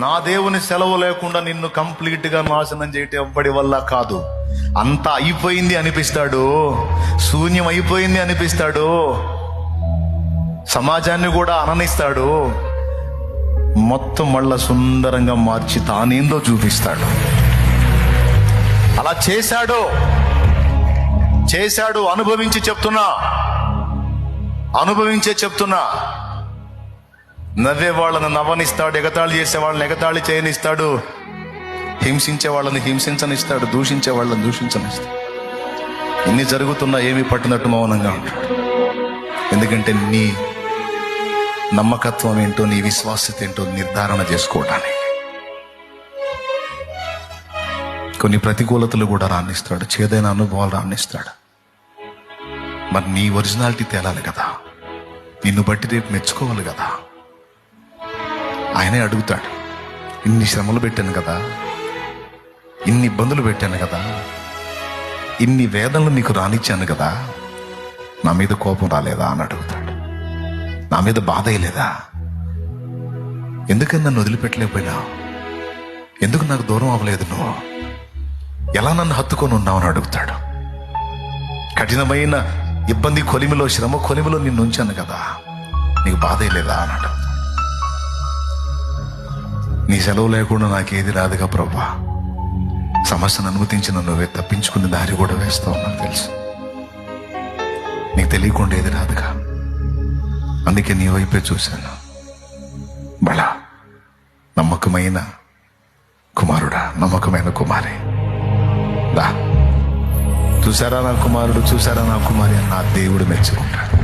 నా దేవుని సెలవు లేకుండా నిన్ను కంప్లీట్ గా నాశనం చేయటం ఎవ్వడి వల్ల కాదు. అంతా అయిపోయింది అనిపిస్తాడు, శూన్యం అయిపోయింది అనిపిస్తాడు, సమాజాన్ని కూడా అననిస్తాడు. మొత్తం మళ్ళా సుందరంగా మార్చి తానేందో చూపిస్తాడు. అలా చేశాడు. అనుభవించే చెప్తున్నా. నవ్వే వాళ్ళని నవ్వనిస్తాడు, ఎగతాళి చేసే వాళ్ళని ఎగతాళి చేయనిస్తాడు, హింసించే వాళ్ళని హింసించనిస్తాడు, దూషించే వాళ్ళని దూషించనిస్తాడు. ఇన్ని జరుగుతున్నా ఏమీ పట్టినట్టు మౌనంగా ఉంటాడు. ఎందుకంటే నీ నమ్మకత్వం ఏంటో, నీ విశ్వాసత ఏంటో నిర్ధారణ చేసుకోవడానికి. కొన్ని ప్రతికూలతలు కూడా రాణిస్తాడు, చేదైన అనుభవాలు రాణిస్తాడు. మరి నీ ఒరిజినాలిటీ తేలాలి కదా, నిన్ను బట్టి రేపు మెచ్చుకోవాలి కదా. ఆయనే అడుగుతాడు, ఇన్ని శ్రమలు పెట్టాను కదా, ఇన్ని ఇబ్బందులు పెట్టాను కదా, ఇన్ని వేదనలు నీకు రానిచ్చాను కదా, నా మీద కోపం రాలేదా అని అడుగుతాడు. నా మీద బాధ అయ్యలేదా? ఎందుకని నన్ను వదిలిపెట్టలేకపోయినావు? ఎందుకు నాకు దూరం అవ్వలేదు? నువ్వు ఎలా నన్ను హత్తుకొని ఉన్నావు అని అడుగుతాడు. కఠినమైన ఇబ్బంది కొలిమిలో, శ్రమ కొలిమిలో నిన్ను ఉంచాను కదా, నీకు బాధ అయ్యలేదా అని అడుగుతాడు. నీ సెలవు లేకుండా నాకేది రాదుగా ప్రభా, సమస్యను అనుమతించిన నువ్వే తప్పించుకునే దారి కూడా వేస్తావు, నాకు తెలుసు. నీకు తెలియకుండా ఏది రాదుగా, అందుకే నీ వైపే చూశాను. బలా నమ్మకమైన కుమారుడా, నమ్మకమైన కుమారి, దా చూసారా నా కుమారుడు, చూసారా నా కుమారి అని నా దేవుడు మెచ్చుకుంటాడు.